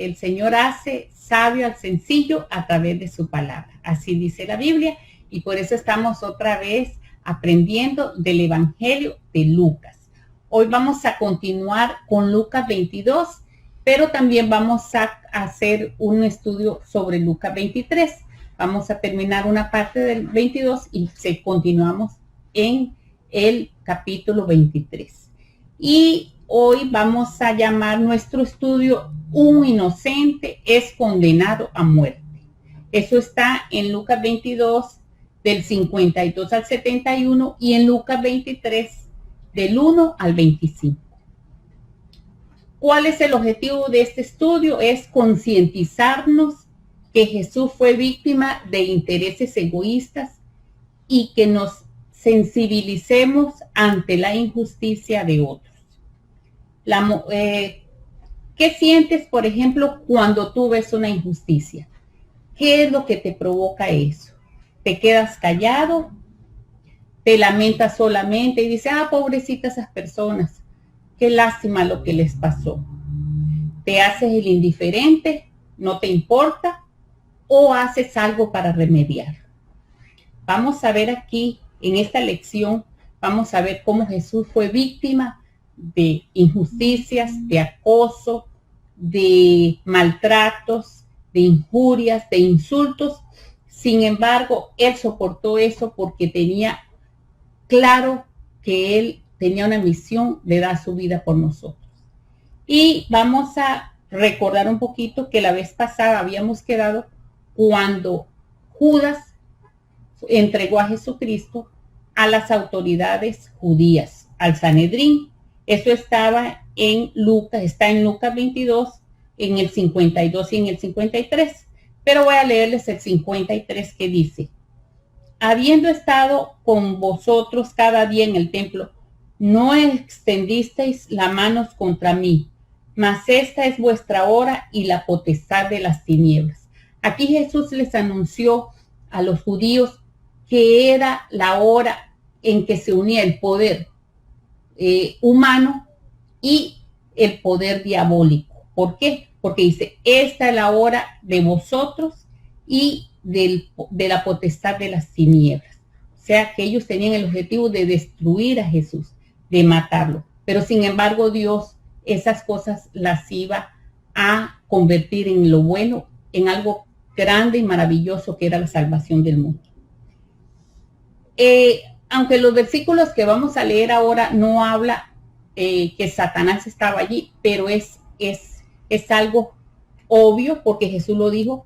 el Señor hace sabio al sencillo a través de su palabra. Así dice la Biblia, y por eso estamos otra vez aprendiendo del Evangelio de Lucas. Hoy vamos a continuar con Lucas 22, pero también vamos a hacer un estudio sobre Lucas 23. Vamos a terminar una parte del 22 y continuamos en el capítulo 23. Y hoy vamos a llamar nuestro estudio "Un inocente es condenado a muerte". Eso está en Lucas 22 del 52 al 71 y en Lucas 23 del 1 al 25. ¿Cuál es el objetivo de este estudio? Es concientizarnos que Jesús fue víctima de intereses egoístas y que nos sensibilicemos ante la injusticia de otros. ¿Qué sientes, por ejemplo, cuando tú ves una injusticia? ¿Qué es lo que te provoca eso? ¿Te quedas callado? ¿Te lamentas solamente y dices, pobrecita esas personas, qué lástima lo que les pasó? ¿Te haces el indiferente? ¿No te importa? ¿O haces algo para remediar? Vamos a ver aquí, en esta lección, vamos a ver cómo Jesús fue víctima de injusticias, de acoso, de maltratos, de injurias, de insultos. Sin embargo, él soportó eso porque tenía claro que él tenía una misión de dar su vida por nosotros. Y vamos a recordar un poquito que la vez pasada habíamos quedado cuando Judas entregó a Jesucristo a las autoridades judías, al Sanedrín. Eso estaba en Lucas, está en Lucas 22, en el 52 y en el 53. Pero voy a leerles el 53 que dice: habiendo estado con vosotros cada día en el templo, no extendisteis las manos contra mí, mas esta es vuestra hora y la potestad de las tinieblas. Aquí Jesús les anunció a los judíos que era la hora en que se unía el poder humano y el poder diabólico. ¿Por qué? Porque dice, esta es la hora de vosotros y de la potestad de las tinieblas. O sea que ellos tenían el objetivo de destruir a Jesús, de matarlo. Pero sin embargo Dios esas cosas las iba a convertir en lo bueno, en algo grande y maravilloso que era la salvación del mundo. Aunque los versículos que vamos a leer ahora no habla que Satanás estaba allí, pero es algo obvio porque Jesús lo dijo,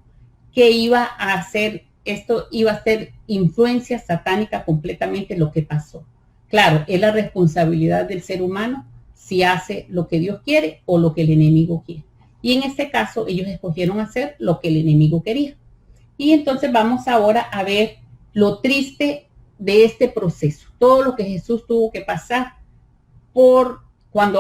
que iba a hacer esto, iba a ser influencia satánica completamente lo que pasó. Claro, es la responsabilidad del ser humano si hace lo que Dios quiere o lo que el enemigo quiere. Y en este caso ellos escogieron hacer lo que el enemigo quería. Y entonces vamos ahora a ver lo triste de este proceso, todo lo que Jesús tuvo que pasar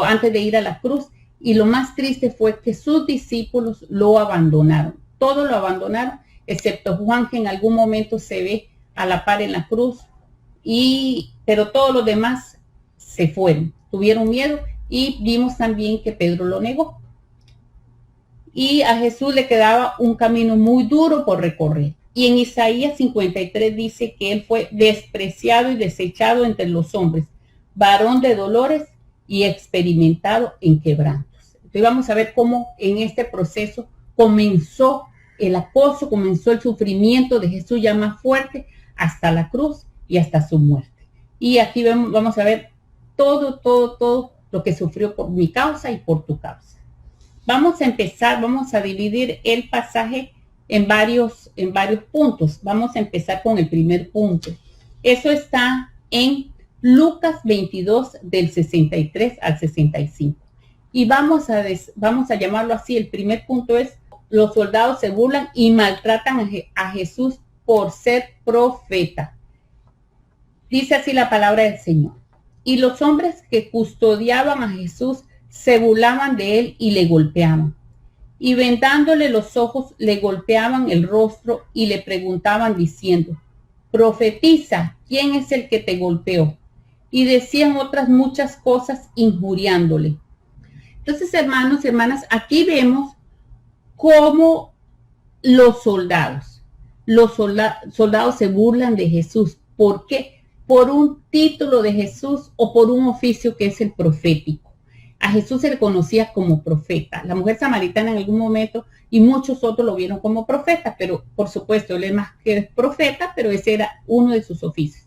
antes de ir a la cruz, y lo más triste fue que sus discípulos lo abandonaron, todos lo abandonaron, excepto Juan, que en algún momento se ve a la par en la cruz, pero todos los demás se fueron, tuvieron miedo, y vimos también que Pedro lo negó. Y a Jesús le quedaba un camino muy duro por recorrer. Y en Isaías 53 dice que él fue despreciado y desechado entre los hombres, varón de dolores y experimentado en quebrantos. Entonces vamos a ver cómo en este proceso comenzó el acoso, comenzó el sufrimiento de Jesús ya más fuerte hasta la cruz y hasta su muerte. Y aquí vamos a ver todo lo que sufrió por mi causa y por tu causa. Vamos a empezar, vamos a dividir el pasaje en varios puntos. Vamos a empezar con el primer punto. Eso está en Lucas 22 del 63 al 65. Y vamos a llamarlo así. El primer punto es: los soldados se burlan y maltratan a Jesús por ser profeta. Dice así la palabra del Señor. Y los hombres que custodiaban a Jesús se burlaban de él y le golpeaban. Y vendándole los ojos, le golpeaban el rostro y le preguntaban diciendo: profetiza, ¿quién es el que te golpeó? Y decían otras muchas cosas injuriándole. Entonces, hermanos y hermanas, aquí vemos cómo los soldados, soldados se burlan de Jesús. ¿Por qué? Por un título de Jesús o por un oficio que es el profético. A Jesús se le conocía como profeta. La mujer samaritana en algún momento y muchos otros lo vieron como profeta, pero por supuesto él es más que profeta, pero ese era uno de sus oficios.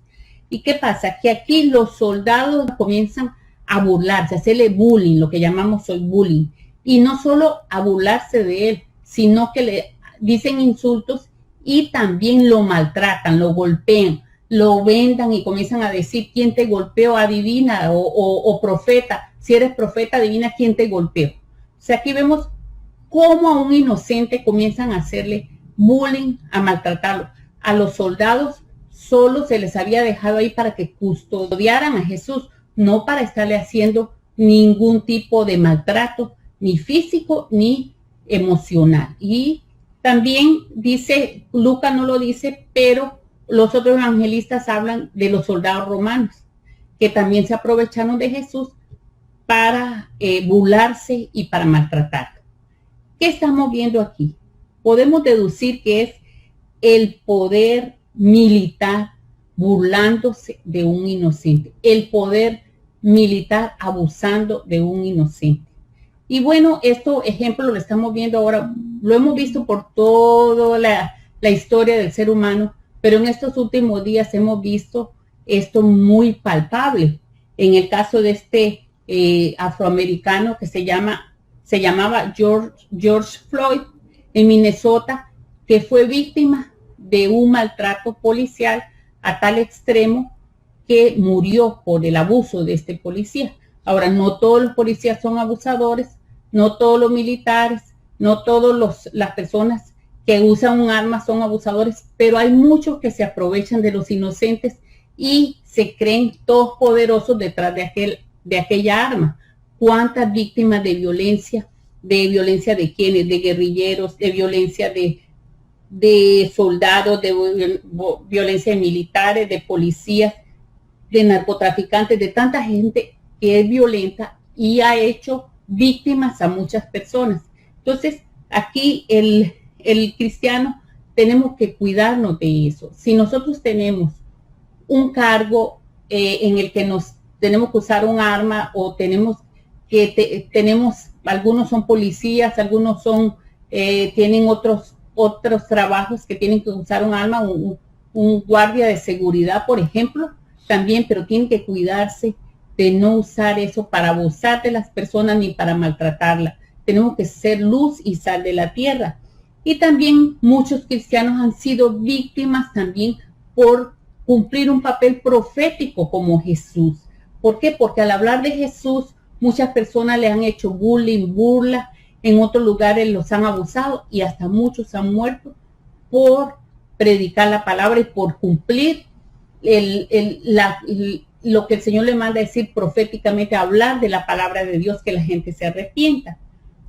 ¿Y qué pasa? Que aquí los soldados comienzan a burlarse, a hacerle bullying, lo que llamamos hoy bullying. Y no solo a burlarse de él, sino que le dicen insultos y también lo maltratan, lo golpean, lo vendan y comienzan a decir quién te golpeó, adivina, o profeta. Si eres profeta, adivina quién te golpeó. O sea, aquí vemos cómo a un inocente comienzan a hacerle bullying, a maltratarlo. A los soldados solo se les había dejado ahí para que custodiaran a Jesús, no para estarle haciendo ningún tipo de maltrato, ni físico ni emocional. Y también dice, Lucas no lo dice, pero los otros evangelistas hablan de los soldados romanos, que también se aprovecharon de Jesús para burlarse y para maltratarlo. ¿Qué estamos viendo aquí? Podemos deducir que es el poder militar burlándose de un inocente, el poder militar abusando de un inocente. Y bueno, esto ejemplo lo estamos viendo ahora, lo hemos visto por toda la historia del ser humano, pero en estos últimos días hemos visto esto muy palpable. En el caso de este afroamericano que se llamaba George Floyd en Minnesota, que fue víctima de un maltrato policial a tal extremo que murió por el abuso de este policía. Ahora, no todos los policías son abusadores, no todos los militares, no todas las personas que usan un arma son abusadores, pero hay muchos que se aprovechan de los inocentes y se creen todos poderosos detrás de aquella arma. ¿Cuántas víctimas de violencia? ¿De violencia de quiénes? De guerrilleros, de violencia de soldados, de violencia de militares, de policías, de narcotraficantes, de tanta gente que es violenta y ha hecho víctimas a muchas personas. Entonces, aquí el cristiano tenemos que cuidarnos de eso. Si nosotros tenemos un cargo en el que nos tenemos que usar un arma o tenemos algunos son policías, algunos son tienen otros trabajos que tienen que usar un arma, un guardia de seguridad, por ejemplo, también, pero tienen que cuidarse de no usar eso para abusar de las personas ni para maltratarlas. Tenemos que ser luz y sal de la tierra. Y también muchos cristianos han sido víctimas también por cumplir un papel profético como Jesús. ¿Por qué? Porque al hablar de Jesús, muchas personas le han hecho bullying, burla, en otros lugares los han abusado y hasta muchos han muerto por predicar la palabra y por cumplir lo que el Señor le manda a decir proféticamente, hablar de la palabra de Dios, que la gente se arrepienta.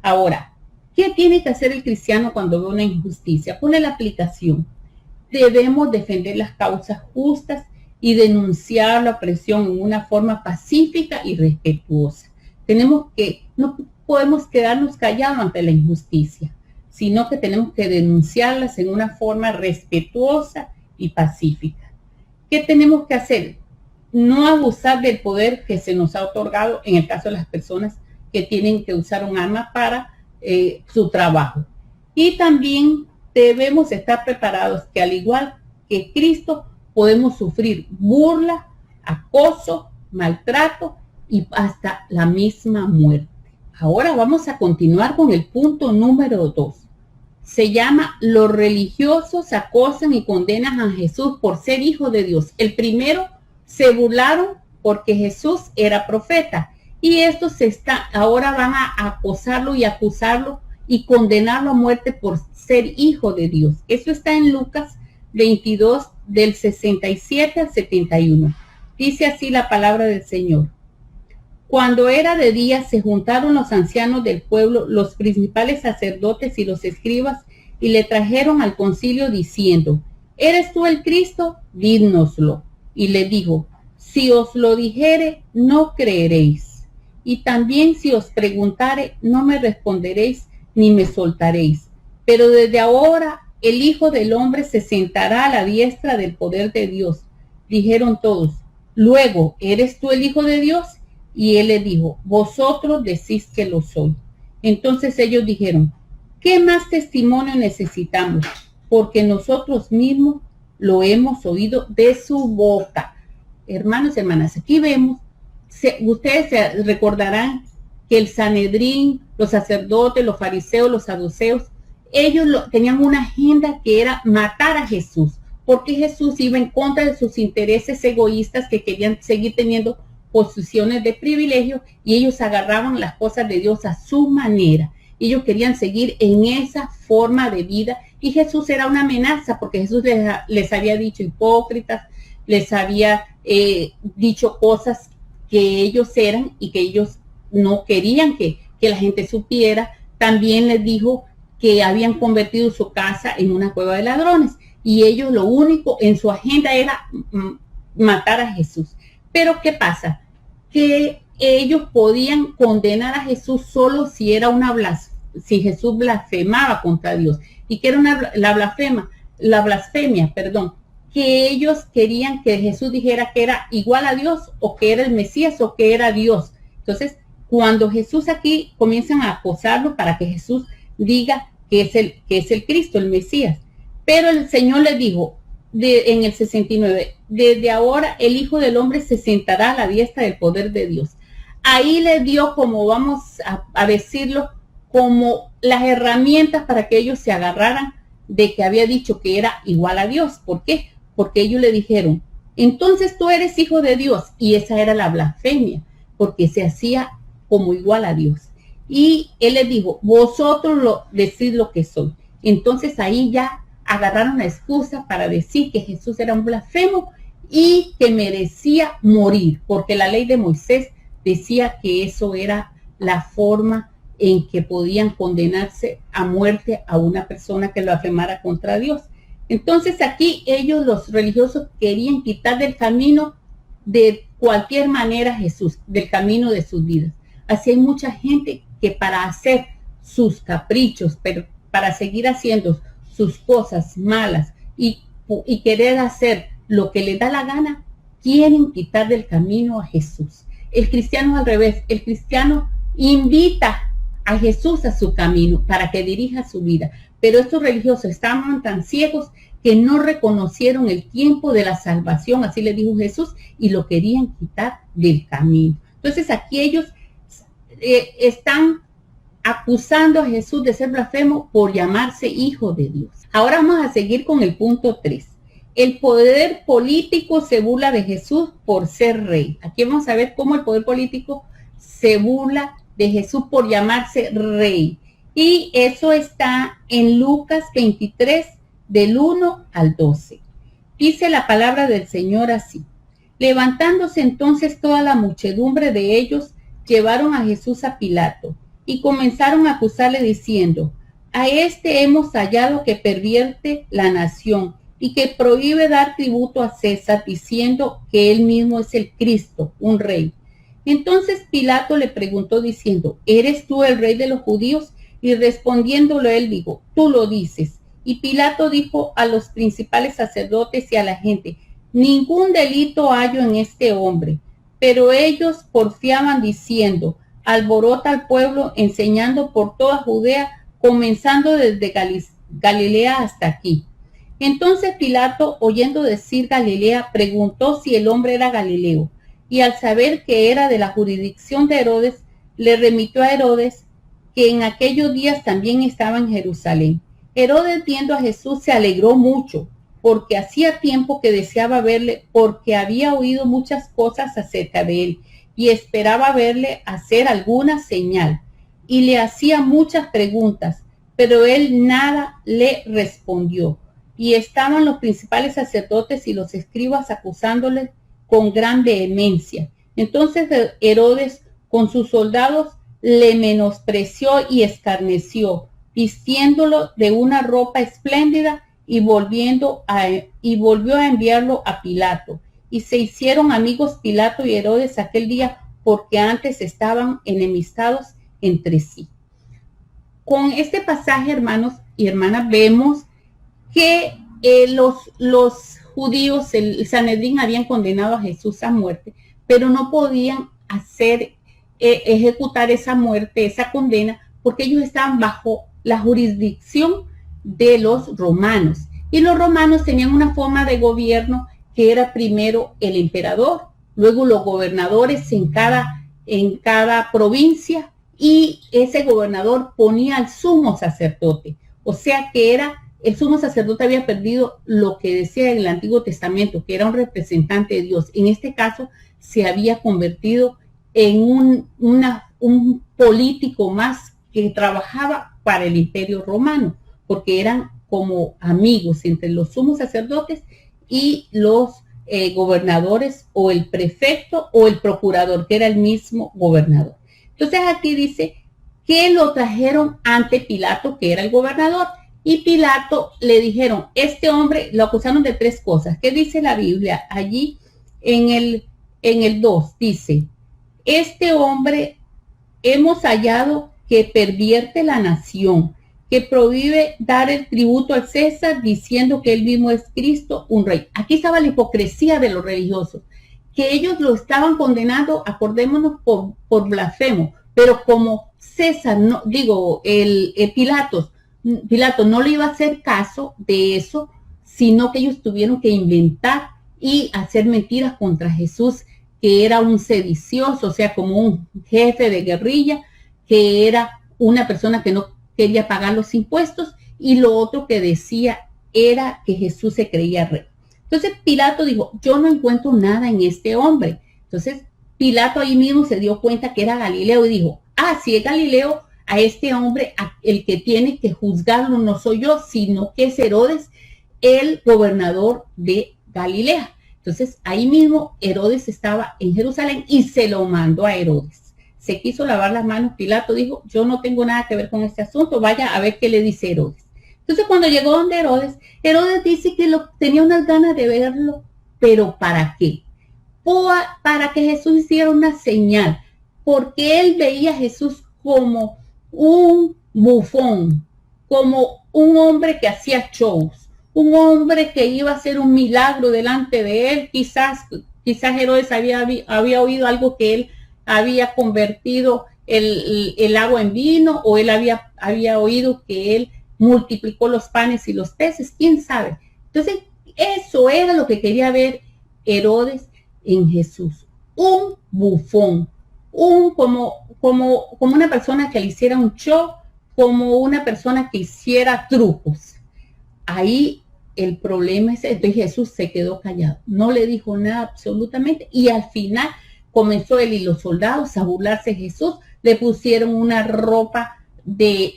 Ahora, ¿qué tiene que hacer el cristiano cuando ve una injusticia? Pone la aplicación. Debemos defender las causas justas y denunciar la opresión en una forma pacífica y respetuosa. No podemos quedarnos callados ante la injusticia, sino que tenemos que denunciarlas en una forma respetuosa y pacífica. ¿Qué tenemos que hacer? No abusar del poder que se nos ha otorgado en el caso de las personas que tienen que usar un arma para su trabajo. Y también debemos estar preparados que al igual que Cristo podemos sufrir burla, acoso, maltrato y hasta la misma muerte. Ahora vamos a continuar con el punto número 2. Se llama: los religiosos acosan y condenan a Jesús por ser hijo de Dios. El primero, se burlaron porque Jesús era profeta. Y estos ahora van a acosarlo y acusarlo y condenarlo a muerte por ser hijo de Dios. Eso está en Lucas 22, del 67 al 71. Dice así la palabra del Señor. Cuando era de día, se juntaron los ancianos del pueblo, los principales sacerdotes y los escribas, y le trajeron al concilio diciendo: ¿eres tú el Cristo? Dínoslo. Y le dijo: si os lo dijere, no creeréis. Y también si os preguntare, no me responderéis ni me soltaréis. pero desde ahora el Hijo del Hombre se sentará a la diestra del poder de Dios. Dijeron todos, luego, ¿eres tú el Hijo de Dios? Y él les dijo, vosotros decís que lo soy. Entonces ellos dijeron, ¿qué más testimonio necesitamos? Porque nosotros mismos lo hemos oído de su boca. Hermanos y hermanas, aquí vemos, ustedes se recordarán que el Sanedrín, los sacerdotes, los fariseos, los saduceos, ellos tenían una agenda que era matar a Jesús, porque Jesús iba en contra de sus intereses egoístas que querían seguir teniendo posiciones de privilegio y ellos agarraban las cosas de Dios a su manera. Ellos querían seguir en esa forma de vida y Jesús era una amenaza porque Jesús les había dicho hipócritas, les había dicho cosas que ellos eran y que ellos no querían que la gente supiera. También les dijo que habían convertido su casa en una cueva de ladrones y ellos lo único en su agenda era matar a Jesús. Pero ¿qué pasa? Que ellos podían condenar a Jesús solo si era si Jesús blasfemaba contra Dios. ¿Y que era la blasfemia, que ellos querían que Jesús dijera que era igual a Dios o que era el Mesías o que era Dios? Entonces, cuando Jesús aquí comienzan a acosarlo para que Jesús diga que es el Cristo, el Mesías. Pero el Señor le dijo en el 69, desde ahora el Hijo del Hombre se sentará a la diestra del poder de Dios. Ahí le dio, como vamos a decirlo, como las herramientas para que ellos se agarraran de que había dicho que era igual a Dios. ¿Por qué? Porque ellos le dijeron, entonces tú eres hijo de Dios. Y esa era la blasfemia, porque se hacía como igual a Dios. Y él les dijo, vosotros decís lo que soy. Entonces ahí ya agarraron la excusa para decir que Jesús era un blasfemo y que merecía morir, porque la ley de Moisés decía que eso era la forma en que podían condenarse a muerte a una persona que blasfemara contra Dios. Entonces aquí ellos, los religiosos, querían quitar del camino de cualquier manera a Jesús, del camino de sus vidas. Así hay mucha gente que para hacer sus caprichos, pero para seguir haciendo sus cosas malas y querer hacer lo que les da la gana, quieren quitar del camino a Jesús. El cristiano es al revés. El cristiano invita a Jesús a su camino para que dirija su vida. Pero estos religiosos estaban tan ciegos que no reconocieron el tiempo de la salvación, así le dijo Jesús, y lo querían quitar del camino. Entonces aquí ellos están acusando a Jesús de ser blasfemo por llamarse hijo de Dios. Ahora vamos a seguir con el punto 3. El poder político se burla de Jesús por ser rey. Aquí vamos a ver cómo el poder político se burla de Jesús por llamarse rey. Y eso está en Lucas 23, del 1 al 12. Dice la palabra del Señor así. Levantándose entonces toda la muchedumbre de ellos, llevaron a Jesús a Pilato y comenzaron a acusarle diciendo, a este hemos hallado que pervierte la nación y que prohíbe dar tributo a César, diciendo que él mismo es el Cristo, un rey. Entonces Pilato le preguntó diciendo, ¿eres tú el rey de los judíos? Y respondiéndolo él dijo, tú lo dices. Y Pilato dijo a los principales sacerdotes y a la gente, ningún delito hallo en este hombre. Pero ellos porfiaban diciendo, alborota al pueblo, enseñando por toda Judea, comenzando desde Galilea hasta aquí. Entonces Pilato, oyendo decir Galilea, preguntó si el hombre era Galileo, y al saber que era de la jurisdicción de Herodes, le remitió a Herodes, que en aquellos días también estaba en Jerusalén. Herodes, viendo a Jesús, se alegró mucho, porque hacía tiempo que deseaba verle, porque había oído muchas cosas acerca de él, y esperaba verle hacer alguna señal, y le hacía muchas preguntas, pero él nada le respondió. Y estaban los principales sacerdotes y los escribas acusándole con gran vehemencia. Entonces Herodes, con sus soldados, le menospreció y escarneció, vistiéndolo de una ropa espléndida y volvió a enviarlo a Pilato. Y se hicieron amigos Pilato y Herodes aquel día, porque antes estaban enemistados entre sí. Con este pasaje, hermanos, y hermanas, vemos que los judíos, el Sanedrín, habían condenado a Jesús a muerte, pero no podían ejecutar esa muerte, esa condena, porque ellos estaban bajo la jurisdicción de los romanos. Y los romanos tenían una forma de gobierno que era primero el emperador, luego los gobernadores en cada provincia, y ese gobernador ponía al sumo sacerdote. O sea que el sumo sacerdote había perdido lo que decía en el Antiguo Testamento, que era un representante de Dios. En este caso se había convertido en un político más que trabajaba para el Imperio Romano, porque eran como amigos entre los sumos sacerdotes y los gobernadores, o el prefecto o el procurador, que era el mismo gobernador. Entonces aquí dice que lo trajeron ante Pilato, que era el gobernador, y Pilato le dijeron, este hombre, lo acusaron de 3 cosas. ¿Qué dice la Biblia? Allí en el 2 dice, este hombre hemos hallado que pervierte la nación, que prohíbe dar el tributo al César, diciendo que él mismo es Cristo, un rey. Aquí estaba la hipocresía de los religiosos, que ellos lo estaban condenando, acordémonos, por blasfemo, pero como César, Pilato no le iba a hacer caso de eso, sino que ellos tuvieron que inventar y hacer mentiras contra Jesús, que era un sedicioso, o sea, como un jefe de guerrilla, que era una persona que no quería pagar los impuestos, y lo otro que decía era que Jesús se creía rey. Entonces Pilato dijo, yo no encuentro nada en este hombre. Entonces Pilato ahí mismo se dio cuenta que era Galileo y dijo, si es Galileo, a este hombre el que tiene que juzgarlo no soy yo, sino que es Herodes, el gobernador de Galilea. Entonces ahí mismo Herodes estaba en Jerusalén y se lo mandó a Herodes. Se quiso lavar las manos. Pilato dijo, yo no tengo nada que ver con este asunto, vaya a ver qué le dice Herodes. Entonces cuando llegó donde Herodes dice que tenía unas ganas de verlo, pero ¿para qué? Para que Jesús hiciera una señal, porque él veía a Jesús como un bufón, como un hombre que hacía shows, un hombre que iba a hacer un milagro delante de él. Quizás Herodes había oído algo, que él había convertido el agua en vino, o él había oído que él multiplicó los panes y los peces, quién sabe. Entonces eso era lo que quería ver Herodes en Jesús, un bufón, como una persona que le hiciera un show, como una persona que hiciera trucos. Ahí el problema es, entonces Jesús se quedó callado, no le dijo nada absolutamente, y al final comenzó él y los soldados a burlarse de Jesús, le pusieron una ropa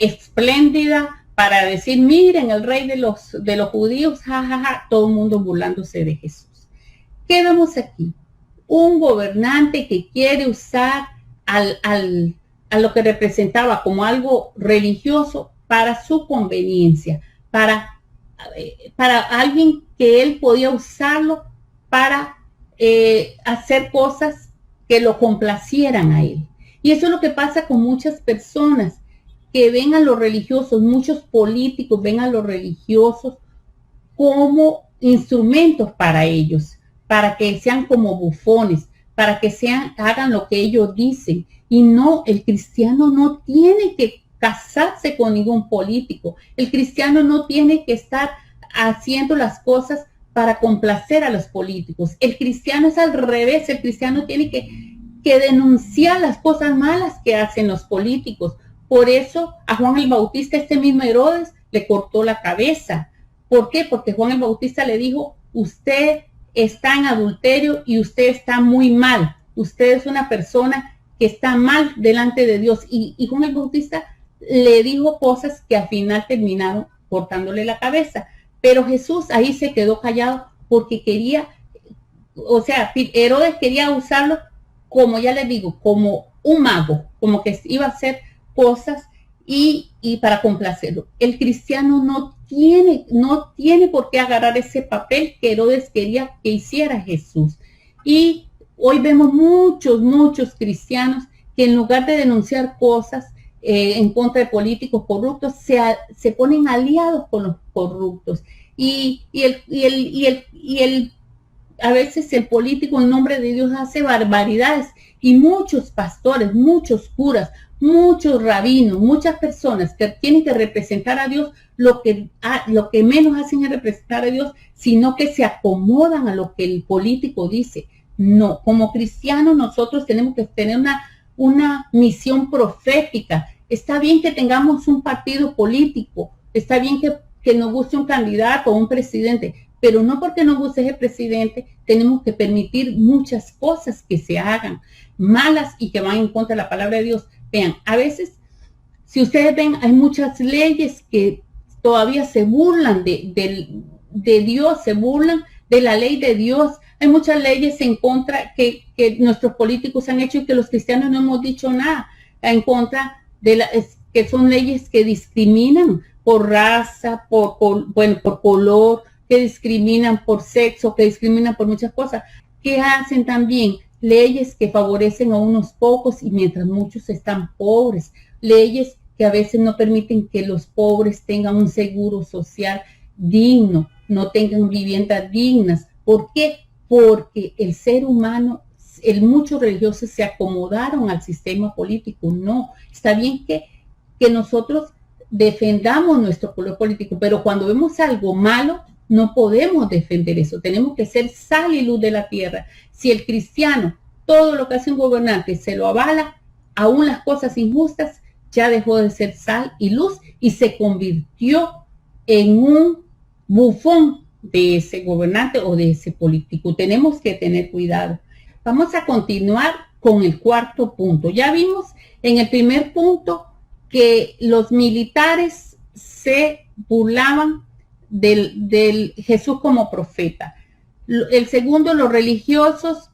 espléndida para decir, miren, el rey de los judíos, jajaja, todo el mundo burlándose de Jesús. ¿Qué vemos aquí? Un gobernante que quiere usar a lo que representaba como algo religioso para su conveniencia, para alguien que él podía usarlo para hacer cosas que lo complacieran a él. Y eso es lo que pasa con muchas personas que ven a los religiosos, muchos políticos ven a los religiosos como instrumentos para ellos, para que sean como bufones, para que hagan lo que ellos dicen. Y no, el cristiano no tiene que casarse con ningún político. El cristiano no tiene que estar haciendo las cosas para complacer a los políticos. El cristiano es al revés. El cristiano tiene que denunciar las cosas malas que hacen los políticos. Por eso a Juan el Bautista, este mismo Herodes, le cortó la cabeza. ¿Por qué? Porque Juan el Bautista le dijo, usted está en adulterio y usted está muy mal. Usted es una persona que está mal delante de Dios. Y Juan el Bautista le dijo cosas que al final terminaron cortándole la cabeza. Pero Jesús ahí se quedó callado porque quería, Herodes quería usarlo, como ya les digo, como un mago, como que iba a hacer cosas y para complacerlo. El cristiano no tiene por qué agarrar ese papel que Herodes quería que hiciera Jesús. Y hoy vemos muchos cristianos que en lugar de denunciar cosas, en contra de políticos corruptos, se ponen aliados con los corruptos. A veces el político en nombre de Dios hace barbaridades, y muchos pastores, muchos curas, muchos rabinos, muchas personas que tienen que representar a Dios, lo que menos hacen es representar a Dios, sino que se acomodan a lo que el político dice. No, como cristianos nosotros tenemos que tener una misión profética. Está bien que tengamos un partido político, está bien que nos guste un candidato o un presidente, pero no porque nos guste ese presidente tenemos que permitir muchas cosas que se hagan malas y que van en contra de la palabra de Dios. Vean, a veces, si ustedes ven, hay muchas leyes que todavía se burlan de Dios, se burlan de la ley de Dios. Hay muchas leyes en contra que nuestros políticos han hecho y que los cristianos no hemos dicho nada en contra que son leyes que discriminan por raza, por color, que discriminan por sexo, que discriminan por muchas cosas, que hacen también leyes que favorecen a unos pocos y mientras muchos están pobres, leyes que a veces no permiten que los pobres tengan un seguro social digno, no tengan viviendas dignas. ¿Por qué? Porque el ser humano, muchos religiosos se acomodaron al sistema político. No, está bien que nosotros defendamos nuestro color político, pero cuando vemos algo malo, no podemos defender eso. Tenemos que ser sal y luz de la tierra. Si el cristiano, todo lo que hace un gobernante se lo avala, aún las cosas injustas, ya dejó de ser sal y luz y se convirtió en un bufón de ese gobernante o de ese político. Tenemos que tener cuidado. Vamos a continuar con el cuarto punto. Ya vimos en el primer punto que los militares se burlaban del Jesús como profeta. El segundo, los religiosos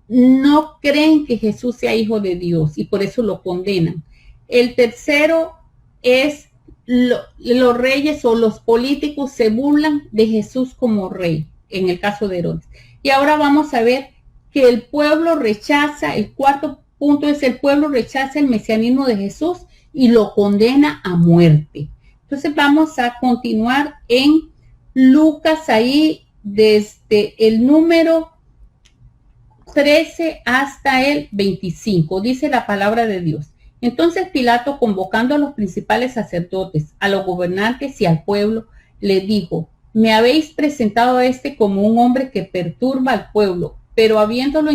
no creen que Jesús sea hijo de Dios y por eso lo condenan. El tercero es los reyes o los políticos se burlan de Jesús como rey, en el caso de Herodes. Y ahora vamos a ver que el pueblo rechaza, el cuarto punto es el pueblo rechaza el mesianismo de Jesús y lo condena a muerte. Entonces vamos a continuar en Lucas ahí desde el número 13 hasta el 25. Dice la palabra de Dios. Entonces Pilato, convocando a los principales sacerdotes, a los gobernantes y al pueblo, le dijo: me habéis presentado a este como un hombre que perturba al pueblo, pero habiéndolo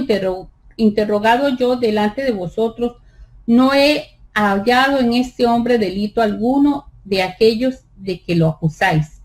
interrogado yo delante de vosotros, no he hallado en este hombre delito alguno de aquellos de que lo acusáis.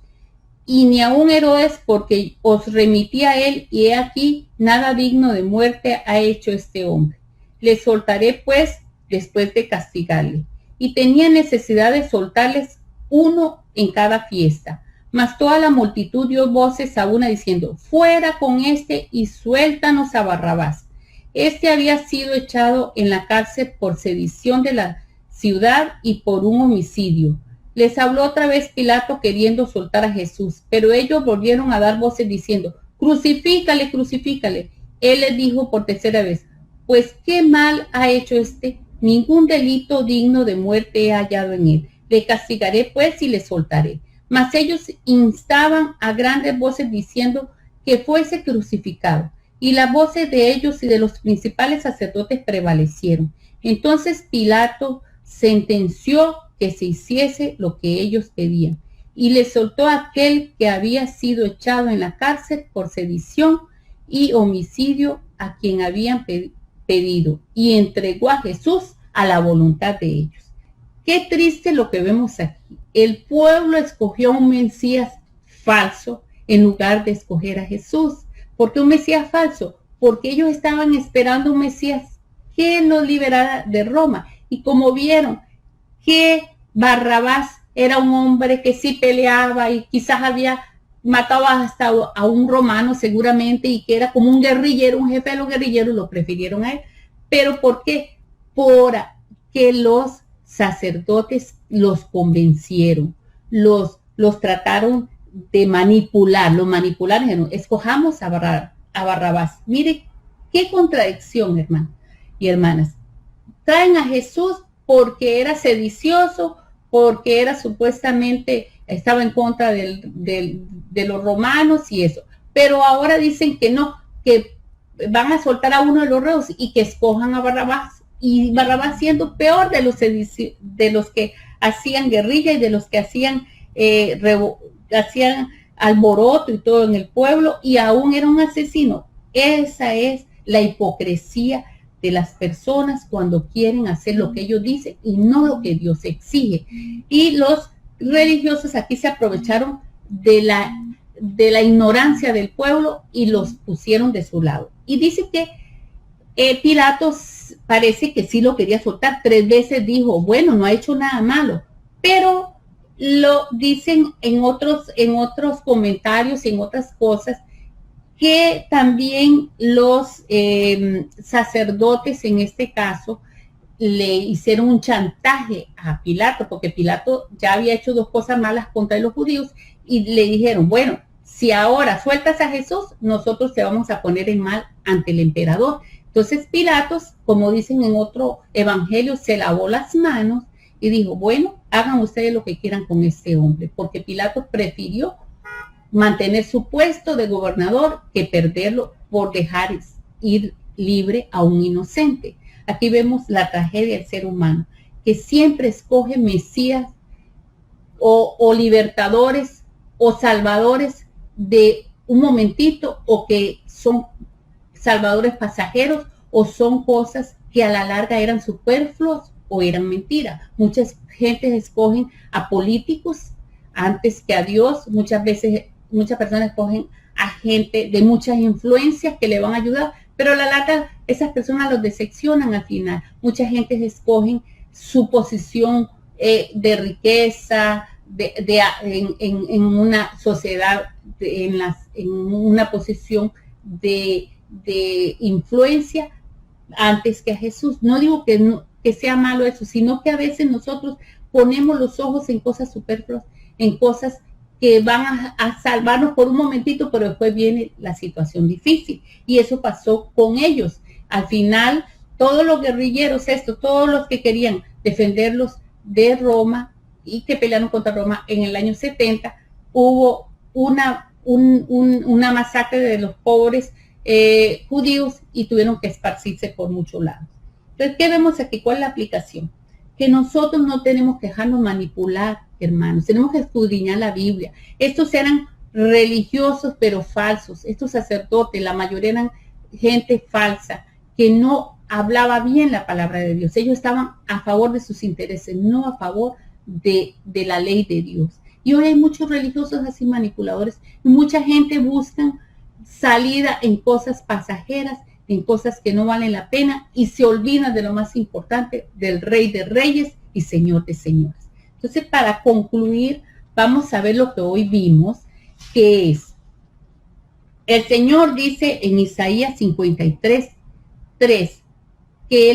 Y ni aun Herodes, porque os remití a él, y he aquí, nada digno de muerte ha hecho este hombre. Le soltaré pues después de castigarle. Y tenía necesidad de soltarles uno en cada fiesta. Mas toda la multitud dio voces a una diciendo: fuera con este y suéltanos a Barrabás. Este había sido echado en la cárcel por sedición de la ciudad y por un homicidio. Les habló otra vez Pilato queriendo soltar a Jesús, pero ellos volvieron a dar voces diciendo: crucifícale, crucifícale. Él les dijo por tercera vez: pues qué mal ha hecho este, ningún delito digno de muerte he hallado en él. Le castigaré pues y le soltaré. Mas ellos instaban a grandes voces diciendo que fuese crucificado. Y las voces de ellos y de los principales sacerdotes prevalecieron. Entonces Pilato sentenció que se hiciese lo que ellos pedían, y le soltó a aquel que había sido echado en la cárcel por sedición y homicidio, a quien habían pedido, y entregó a Jesús a la voluntad de ellos. Qué triste lo que vemos aquí. El pueblo escogió a un Mesías falso en lugar de escoger a Jesús. ¿Por qué un Mesías falso? Porque ellos estaban esperando un Mesías que los liberara de Roma. Y como vieron que Barrabás era un hombre que sí peleaba y quizás había matado hasta a un romano seguramente, y que era como un guerrillero, un jefe de los guerrilleros, lo prefirieron a él. ¿Pero por qué? Porque los sacerdotes los convencieron, los trataron de manipular, los manipularon, dijeron: escojamos a Barrabás. Mire qué contradicción, hermanos y hermanas. Traen a Jesús porque era sedicioso, porque era supuestamente, estaba en contra de los romanos y eso. Pero ahora dicen que no, que van a soltar a uno de los reos y que escojan a Barrabás. Y Barrabás siendo peor de los que hacían guerrilla y de los que hacían alboroto y todo en el pueblo, y aún era un asesino. Esa es la hipocresía de las personas cuando quieren hacer lo que ellos dicen y no lo que Dios exige. Y los religiosos aquí se aprovecharon de la ignorancia del pueblo y los pusieron de su lado. Y dice que Pilatos parece que sí lo quería soltar. 3 veces dijo, bueno, no ha hecho nada malo, pero lo dicen en otros comentarios y en otras cosas, que también los sacerdotes en este caso le hicieron un chantaje a Pilato, porque Pilato ya había hecho 2 cosas malas contra los judíos, y le dijeron, bueno, si ahora sueltas a Jesús, nosotros te vamos a poner en mal ante el emperador. Entonces Pilatos, como dicen en otro evangelio, se lavó las manos y dijo, bueno, hagan ustedes lo que quieran con este hombre, porque Pilatos prefirió mantener su puesto de gobernador que perderlo por dejar ir libre a un inocente. Aquí vemos la tragedia del ser humano, que siempre escoge mesías o libertadores o salvadores de un momentito, o que son salvadores pasajeros, o son cosas que a la larga eran superfluos o eran mentiras. Muchas gentes escogen a políticos antes que a Dios. Muchas personas escogen a gente de muchas influencias que le van a ayudar, pero a la larga esas personas los decepcionan al final. Mucha gente escogen su posición de riqueza, en una sociedad, en una posición de influencia antes que a Jesús. No digo que sea malo eso, sino que a veces nosotros ponemos los ojos en cosas superfluas, en cosas que van a salvarnos por un momentito, pero después viene la situación difícil. Y eso pasó con ellos. Al final, todos los guerrilleros, todos los que querían defenderlos de Roma y que pelearon contra Roma en el año 70, hubo una masacre de los pobres judíos y tuvieron que esparcirse por muchos lados. Entonces, ¿qué vemos aquí? ¿Cuál es la aplicación? Que nosotros no tenemos que dejarnos manipular, hermanos. Tenemos que escudriñar la Biblia. Estos eran religiosos pero falsos. Estos sacerdotes, la mayoría eran gente falsa, que no hablaba bien la palabra de Dios. Ellos estaban a favor de sus intereses, no a favor de la ley de Dios. Y hoy hay muchos religiosos así manipuladores, y mucha gente busca salida en cosas pasajeras, en cosas que no valen la pena, y se olvidan de lo más importante, del Rey de Reyes y Señor de Señores. Entonces, para concluir, vamos a ver lo que hoy vimos, que es, el Señor dice en Isaías 53:3, que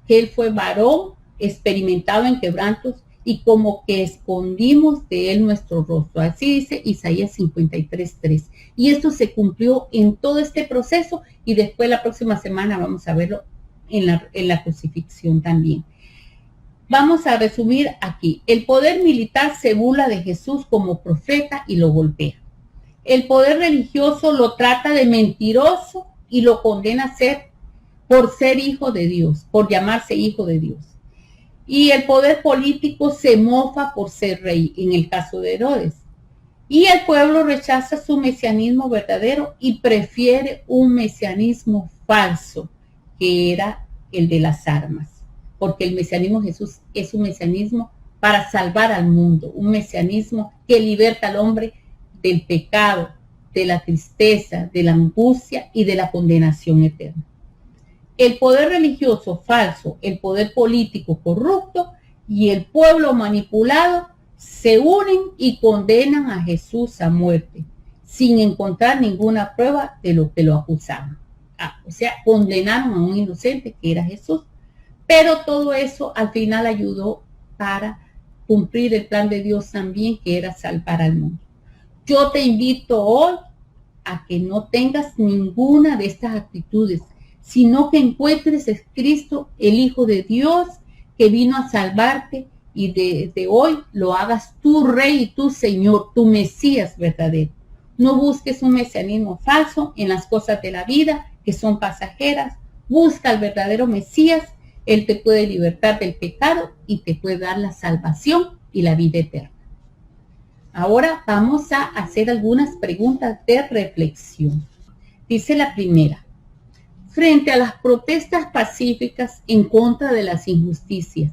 él fue varón experimentado en quebrantos y como que escondimos de él nuestro rostro. Así dice Isaías 53:3. Y esto se cumplió en todo este proceso, y después la próxima semana vamos a verlo en la crucifixión también. Vamos a resumir aquí. El poder militar se burla de Jesús como profeta y lo golpea. El poder religioso lo trata de mentiroso y lo condena por ser hijo de Dios, por llamarse hijo de Dios. Y el poder político se mofa por ser rey, en el caso de Herodes. Y el pueblo rechaza su mesianismo verdadero y prefiere un mesianismo falso, que era el de las armas. Porque el mesianismo de Jesús es un mesianismo para salvar al mundo, un mesianismo que liberta al hombre del pecado, de la tristeza, de la angustia y de la condenación eterna. El poder religioso falso, el poder político corrupto y el pueblo manipulado se unen y condenan a Jesús a muerte, sin encontrar ninguna prueba de lo que lo acusaban. O sea, condenaron a un inocente que era Jesús. Pero todo eso al final ayudó para cumplir el plan de Dios también, que era salvar al mundo. Yo te invito hoy a que no tengas ninguna de estas actitudes, sino que encuentres en Cristo, el Hijo de Dios, que vino a salvarte y desde hoy lo hagas tu rey y tu Señor, tu Mesías verdadero. No busques un mesianismo falso en las cosas de la vida que son pasajeras. Busca al verdadero Mesías. Él te puede libertar del pecado y te puede dar la salvación y la vida eterna. Ahora vamos a hacer algunas preguntas de reflexión. Dice la primera: frente a las protestas pacíficas en contra de las injusticias,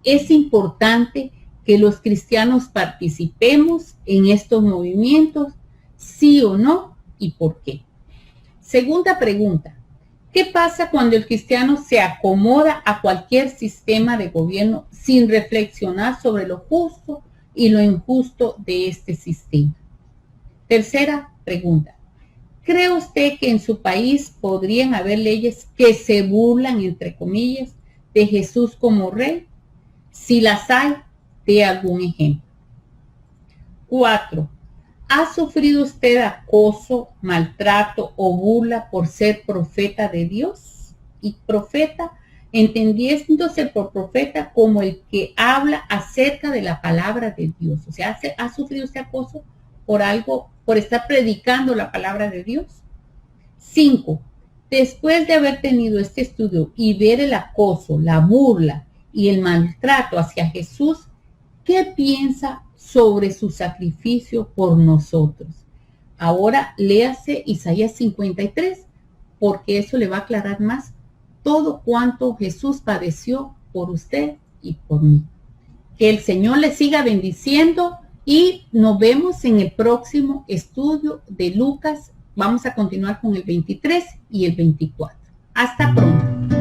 ¿es importante que los cristianos participemos en estos movimientos? ¿Sí o no? ¿Y por qué? Segunda pregunta: ¿qué pasa cuando el cristiano se acomoda a cualquier sistema de gobierno sin reflexionar sobre lo justo y lo injusto de este sistema? Tercera pregunta: ¿cree usted que en su país podrían haber leyes que se burlan, entre comillas, de Jesús como rey? Si las hay, dé algún ejemplo. 4. ¿Ha sufrido usted acoso, maltrato o burla por ser profeta de Dios? Y profeta, entendiéndose por profeta como el que habla acerca de la palabra de Dios. O sea, ¿ha sufrido usted acoso por algo, por estar predicando la palabra de Dios? 5. Después de haber tenido este estudio y ver el acoso, la burla y el maltrato hacia Jesús, ¿qué piensa sobre su sacrificio por nosotros? Ahora léase Isaías 53, porque eso le va a aclarar más todo cuanto Jesús padeció por usted y por mí. Que el Señor le siga bendiciendo y nos vemos en el próximo estudio de Lucas. Vamos a continuar con el 23 y el 24. Hasta pronto.